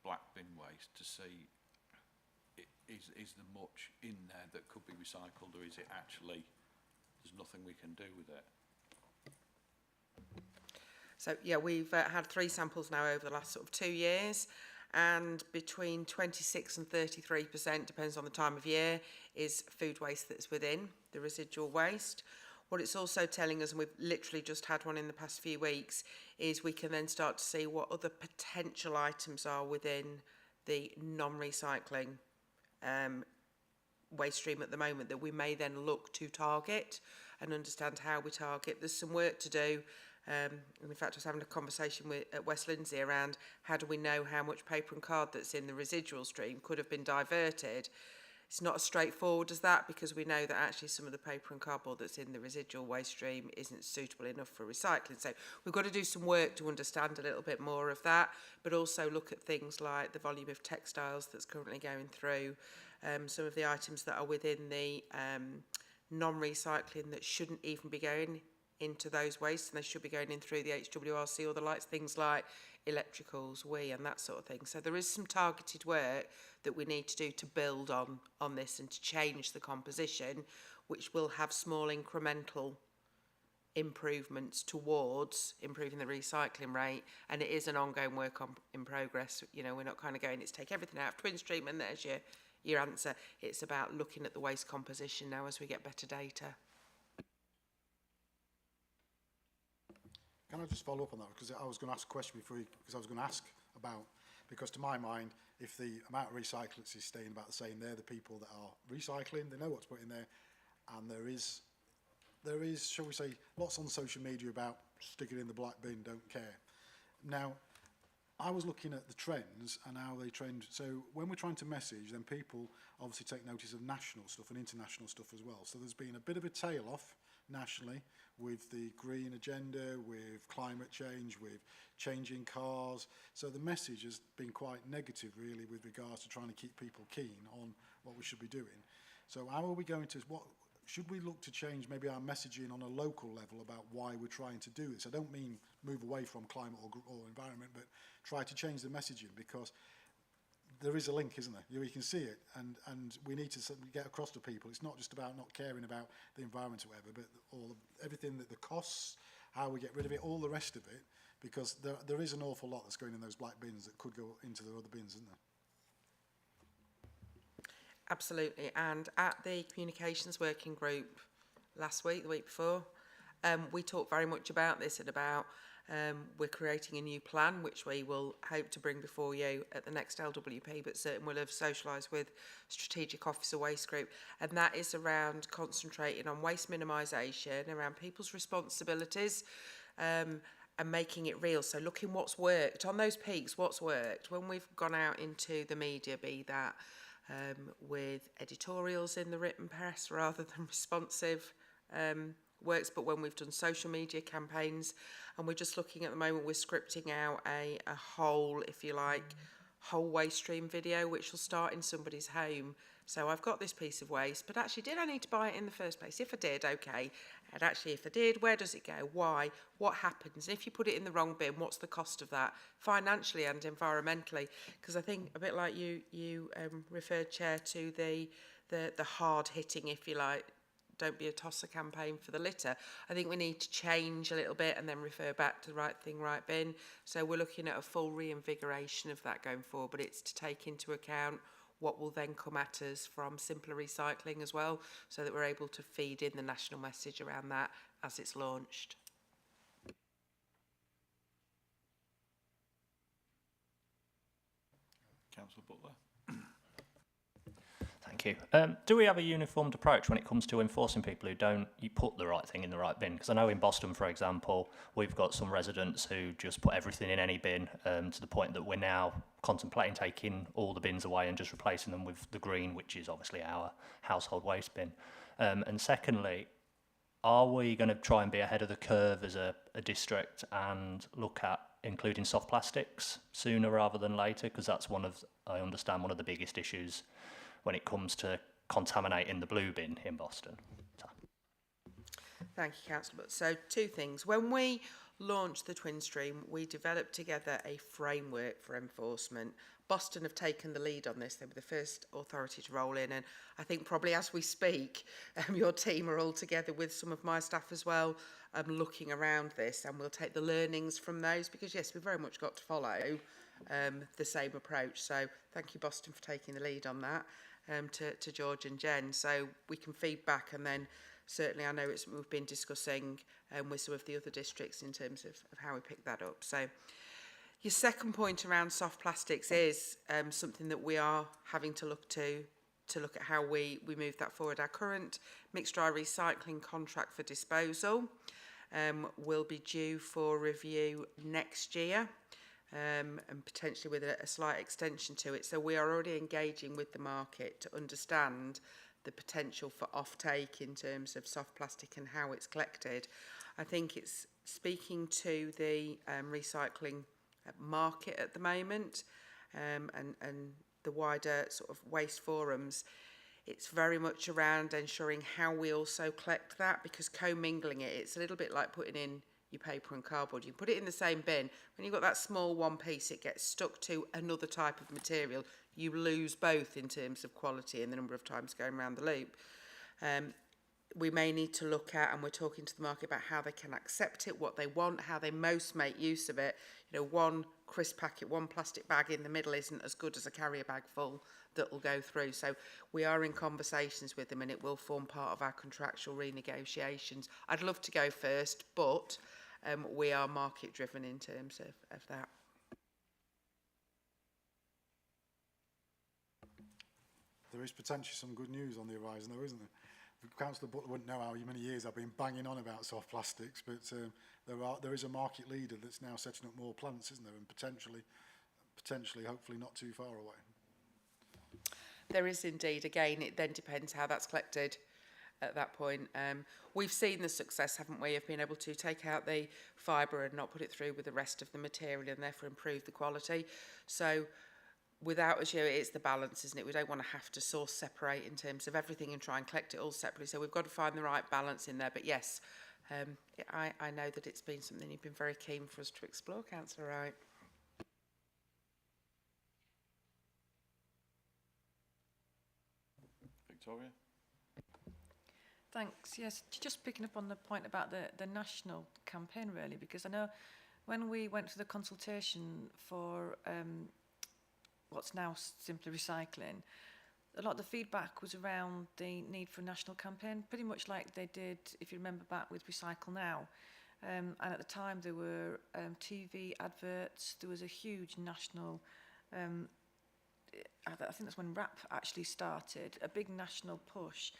S1: black bin waste to see is there much in there that could be recycled, or is it actually there's nothing we can do with it?
S11: So yeah, we've had 3 samples now over the last sort of 2 years, and between 26 and 33%, depends on the time of year, is food waste that's within the residual waste. What it's also telling us, and we've literally just had one in the past few weeks, is we can then start to see what other potential items are within the non-recycling waste stream at the moment that we may then look to target and understand how we target. There's some work to do. In fact, I was having a conversation at West Lindsey around how do we know how much paper and card that's in the residual stream could have been diverted. It's not as straightforward as that, because we know that actually some of the paper and cardboard that's in the residual waste stream isn't suitable enough for recycling. So we've got to do some work to understand a little bit more of that, but also look at things like the volume of textiles that's currently going through, some of the items that are within the non-recycling that shouldn't even be going into those wastes, and they should be going in through the HWRC or the lights, things like electricals, and that sort of thing. So there is some targeted work that we need to do to build on this and to change the composition, which will have small incremental improvements towards improving the recycling rate. And it is an ongoing work in progress. You know, we're not kind of going, it's take everything out of twin stream and there's your answer. It's about looking at the waste composition now as we get better data.
S5: Can I just follow up on that? Because I was going to ask a question before, because I was going to ask about, because to my mind, if the amount of recyclates is staying about the same, they're the people that are recycling, they know what's put in there, and there is, shall we say, lots on social media about stick it in the black bin, don't care. Now, I was looking at the trends and how they trend. So when we're trying to message, then people obviously take notice of national stuff and international stuff as well. So there's been a bit of a tail off nationally with the green agenda, with climate change, with changing cars. So the message has been quite negative really with regards to trying to keep people keen on what we should be doing. So how are we going to, what should we look to change maybe our messaging on a local level about why we're trying to do this? I don't mean move away from climate or environment, but try to change the messaging, because there is a link, isn't there? You can see it, and we need to get across to people. It's not just about not caring about the environment or whatever, but everything that the costs, how we get rid of it, all the rest of it, because there is an awful lot that's going in those black bins that could go into the other bins, isn't there?
S11: Absolutely. And at the communications working group last week, the week before, we talked very much about this and about we're creating a new plan, which we will hope to bring before you at the next LWP, but certainly we'll have socialised with Strategic Officer Waste Group. And that is around concentrating on waste minimisation, around people's responsibilities, and making it real. So looking what's worked on those peaks, what's worked when we've gone out into the media, be that with editorials in the written press rather than responsive works, but when we've done social media campaigns, and we're just looking at the moment, we're scripting out a whole, if you like, whole waste stream video, which will start in somebody's home. So I've got this piece of waste, but actually, did I need to buy it in the first place? If I did, okay. And actually, if I did, where does it go? Why? What happens? And if you put it in the wrong bin, what's the cost of that, financially and environmentally? Because I think, a bit like you referred, Chair, to the hard hitting, if you like, don't be a tosser campaign for the litter. I think we need to change a little bit and then refer back to the right thing, right bin. So we're looking at a full reinvigoration of that going forward, but it's to take into account what will then come at us from simpler recycling as well, so that we're able to feed in the national message around that as it's launched.
S1: Councillor Butler.
S13: Thank you. Do we have a uniformed approach when it comes to enforcing people who don't put the right thing in the right bin? Because I know in Boston, for example, we've got some residents who just put everything in any bin, to the point that we're now contemplating taking all the bins away and just replacing them with the green, which is obviously our household waste bin. And secondly, are we going to try and be ahead of the curve as a district and look at including soft plastics sooner rather than later? Because that's I understand one of the biggest issues when it comes to contaminating the blue bin in Boston.
S11: Thank you, Councillor. So 2 things. When we launched the Twin Stream, we developed together a framework for enforcement. Boston have taken the lead on this. They were the first authority to roll in, and I think probably as we speak, your team are all together with some of my staff as well, looking around this, and we'll take the learnings from those, because yes, we've very much got to follow the same approach. So thank you, Boston, for taking the lead on that, to George and Jen, so we can feed back, and then certainly I know it's we've been discussing with some of the other districts in terms of how we pick that up. So your second point around soft plastics is something that we are having to look at how we move that forward. Our current mixed dry recycling contract for disposal will be due for review next year, and potentially with a slight extension to it. So we are already engaging with the market to understand the potential for offtake in terms of soft plastic and how it's collected. I think it's speaking to the recycling market at the moment, and the wider sort of waste forums. It's very much around ensuring how we also collect that, because commingling it's a little bit like putting in your paper and cardboard. You put it in the same bin. When you've got that small one piece, it gets stuck to another type of material. You lose both in terms of quality and the number of times going around the loop. We may need to look at, and we're talking to the market about how they can accept it, what they want, how they most make use of it. You know, one crisp packet, one plastic bag in the middle isn't as good as a carrier bag full that will go through. So we are in conversations with them, and it will form part of our contractual renegotiations. I'd love to go first, but we are market driven in terms of that.
S5: There is potentially some good news on the horizon, though, isn't there? Councillor Butler wouldn't know how many years I've been banging on about soft plastics, but there is a market leader that's now setting up more plants, isn't there? And potentially, hopefully not too far away.
S11: There is indeed. Again, it then depends how that's collected at that point. We've seen the success, haven't we, of being able to take out the fibre and not put it through with the rest of the material, and therefore improve the quality. So without us, it's the balance, isn't it? We don't want to have to source separate in terms of everything and try and collect it all separately. So we've got to find the right balance in there. But yes, I know that it's been something you've been very keen for us to explore, Councillor Wright.
S1: Victoria?
S3: Thanks. Yes, just picking up on the point about the national campaign, really, because I know when we went to the consultation for what's now Simply Recycling, a lot of the feedback was around the need for a national campaign, pretty much like they did, if you remember back with Recycle Now. And at the time there were TV adverts, there was a huge national, I think that's when RAP actually started, a big national push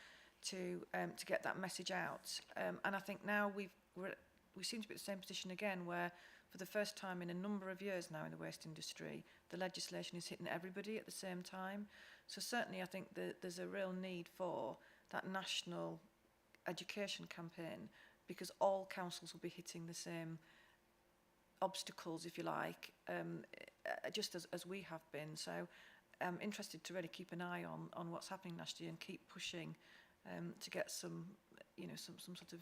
S3: to get that message out. And I think now we seem to be at the same position again, where for the first time in a number of years now in the waste industry, the legislation is hitting everybody at the same time. So certainly I think that there's a real need for that national education campaign, because all councils will be hitting the same obstacles, if you like, just as we have been. So I'm interested to really keep an eye on what's happening nationally and keep pushing to get some sort of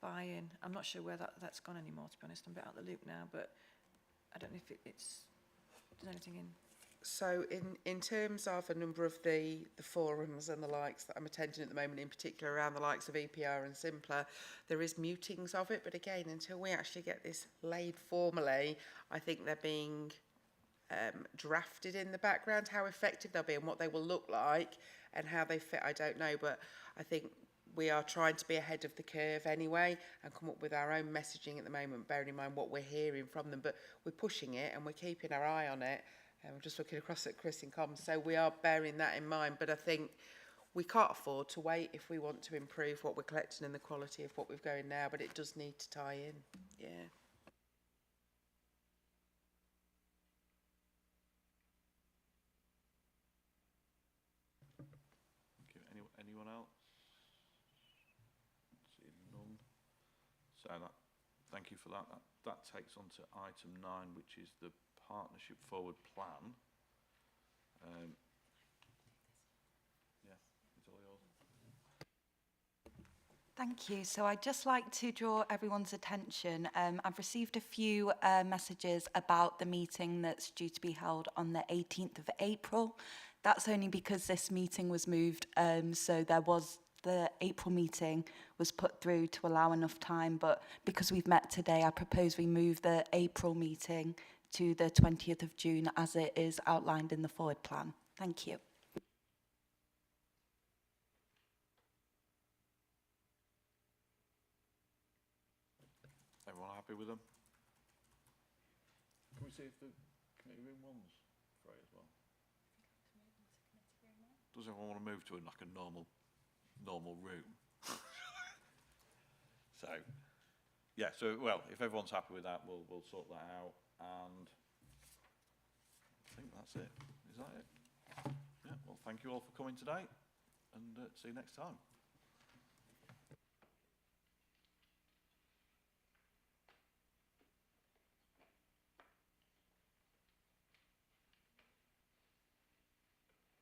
S3: buy-in. I'm not sure where that's gone anymore, to be honest. I'm a bit out of the loop now, but I don't know if there's anything in.
S11: So in terms of a number of the forums and the likes that I'm attending at the moment, in particular around the likes of EPR and Simpler, there is mutings of it. But again, until we actually get this laid formally, I think they're being drafted in the background. How effective they'll be and what they will look like and how they fit, I don't know. But I think we are trying to be ahead of the curve anyway and come up with our own messaging at the moment, bearing in mind what we're hearing from them. But we're pushing it and we're keeping our eye on it. I'm just looking across at Chris in comms, so we are bearing that in mind. But I think we can't afford to wait if we want to improve what we're collecting and the quality of what we've going now. But it does need to tie in. Yeah.
S1: Anyone else? See none. So thank you for that. That takes on to item 9, which is the Partnership Forward Plan. Yeah, it's
S2: Thank you. So I'd just like to draw everyone's attention. I've received a few messages about the meeting that's due to be held on the 18th of April. That's only because this meeting was moved, so the April meeting was put through to allow enough time, but because we've met today, I propose we move the April meeting to the 20th of June as it is outlined in the forward plan. Thank you.
S1: Everyone happy with them? Can we see if the committee room one's free as well? Does everyone want to move to like a normal room? So, yeah. So, well, if everyone's happy with that, we'll sort that out. And I think that's it. Is that it? Yeah. Well, thank you all for coming today, and see you next time.